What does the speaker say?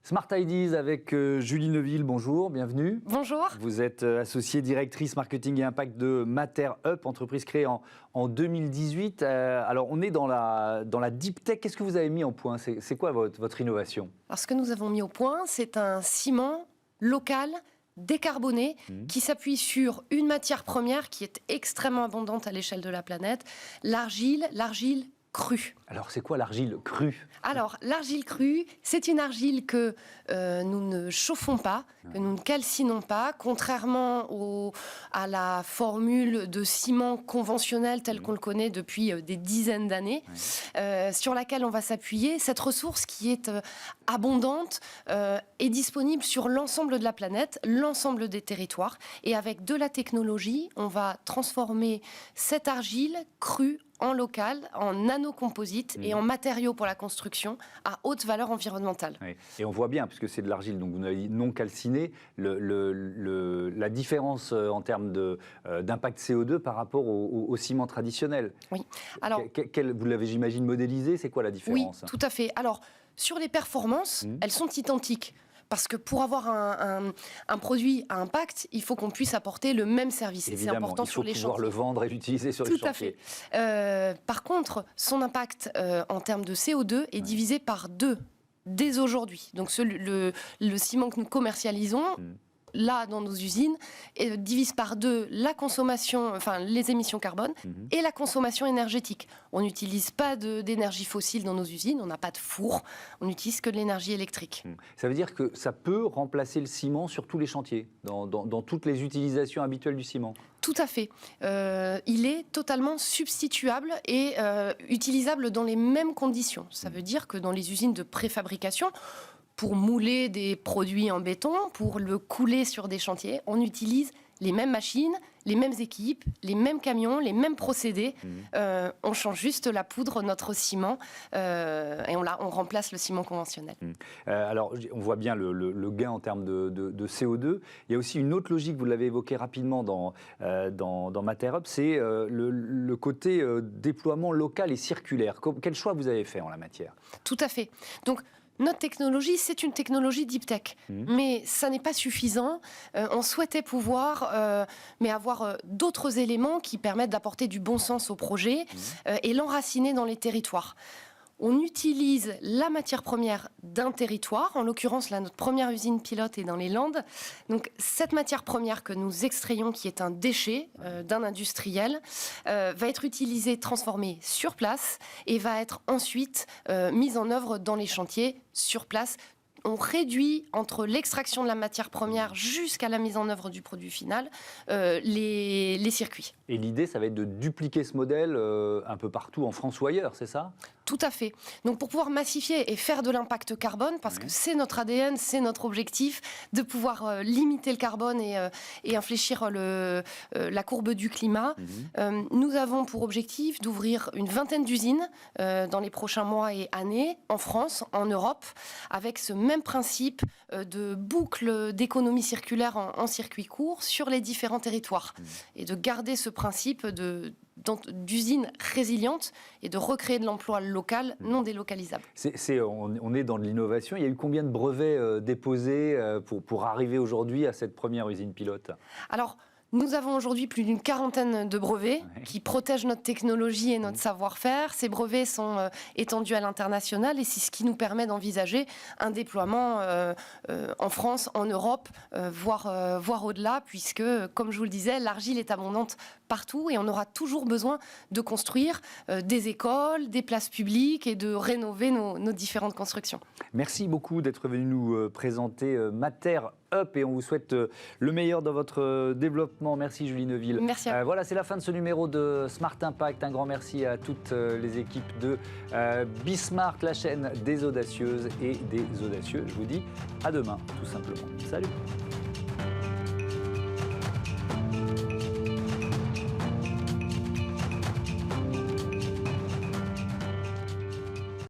Smart Ideas avec Julie Neuville, bonjour, bienvenue. Bonjour. Vous êtes associée directrice marketing et impact de MaterUp, entreprise créée en 2018. Alors on est dans la deep tech, qu'est-ce que vous avez mis en point? C'est quoi votre innovation? Alors ce que nous avons mis au point, c'est un ciment local, décarboné, qui s'appuie sur une matière première qui est extrêmement abondante à l'échelle de la planète, l'argile crue. Alors c'est quoi l'argile crue? Alors l'argile crue, c'est une argile que nous ne chauffons pas, que nous ne calcinons pas, contrairement à la formule de ciment conventionnel tel qu'on le connaît depuis des dizaines d'années, sur laquelle on va s'appuyer. Cette ressource qui est abondante est disponible sur l'ensemble de la planète, l'ensemble des territoires, et avec de la technologie, on va transformer cette argile crue en local, en nanocomposite et en matériaux pour la construction à haute valeur environnementale. Oui. Et on voit bien, puisque c'est de l'argile, donc vous n'avez dit non calcinée, la différence en termes d'impact CO2 par rapport au ciment traditionnel. Oui. Alors, vous l'avez, j'imagine, modélisé, c'est quoi la différence? Oui, tout à fait. Alors, sur les performances, elles sont identiques. Parce que pour avoir un produit à impact, il faut qu'on puisse apporter le même service. Évidemment, c'est important sur les chantiers. Il faut pouvoir le vendre et l'utiliser sur les chantiers. Tout à fait. Par contre, son impact en termes de CO2 est divisé par 2 dès aujourd'hui. Donc le ciment que nous commercialisons, là, dans nos usines, divise par 2 la consommation, enfin les émissions carbone et la consommation énergétique. On n'utilise pas d'énergie fossile dans nos usines, on n'a pas de four, on n'utilise que de l'énergie électrique. Ça veut dire que ça peut remplacer le ciment sur tous les chantiers, dans toutes les utilisations habituelles du ciment? Tout à fait. Il est totalement substituable et utilisable dans les mêmes conditions. Ça veut dire que dans les usines de préfabrication, pour mouler des produits en béton, pour le couler sur des chantiers, on utilise les mêmes machines, les mêmes équipes, les mêmes camions, les mêmes procédés. On change juste la poudre, notre ciment, et on remplace le ciment conventionnel. Alors, on voit bien le gain en termes de CO2. Il y a aussi une autre logique, vous l'avez évoqué rapidement dans MaterUp, c'est le côté déploiement local et circulaire. Quel choix vous avez fait en la matière? Tout à fait. Donc, notre technologie, c'est une technologie deep tech, mais ça n'est pas suffisant. On souhaitait pouvoir avoir d'autres éléments qui permettent d'apporter du bon sens au projet et l'enraciner dans les territoires. On utilise la matière première d'un territoire. En l'occurrence, là, notre première usine pilote est dans les Landes. Donc, cette matière première que nous extrayons, qui est un déchet d'un industriel, va être utilisée, transformée sur place et va être ensuite mise en œuvre dans les chantiers sur place. On réduit entre l'extraction de la matière première jusqu'à la mise en œuvre du produit final les circuits. Et l'idée, ça va être de dupliquer ce modèle un peu partout en France ou ailleurs, c'est ça? Tout à fait. Donc pour pouvoir massifier et faire de l'impact carbone, parce que c'est notre ADN, c'est notre objectif, de pouvoir limiter le carbone et infléchir la courbe du climat, nous avons pour objectif d'ouvrir une vingtaine d'usines dans les prochains mois et années, en France, en Europe, avec ce même principe de boucle d'économie circulaire en circuit court sur les différents territoires. Et de garder ce principe d'usines résilientes et de recréer de l'emploi local non délocalisable. On est dans de l'innovation. Il y a eu combien de brevets déposés pour arriver aujourd'hui à cette première usine pilote? Alors, nous avons aujourd'hui plus d'une quarantaine de brevets qui protègent notre technologie et notre savoir-faire. Ces brevets sont étendus à l'international et c'est ce qui nous permet d'envisager un déploiement en France, en Europe, voire au-delà, puisque, comme je vous le disais, l'argile est abondante partout et on aura toujours besoin de construire des écoles, des places publiques et de rénover nos différentes constructions. Merci beaucoup d'être venu nous présenter MaterUp et on vous souhaite le meilleur dans votre développement. Merci Julie Neuville. Merci à vous. Voilà, c'est la fin de ce numéro de Smart Impact. Un grand merci à toutes les équipes de Bismart, la chaîne des audacieuses et des audacieux. Je vous dis à demain, tout simplement. Salut.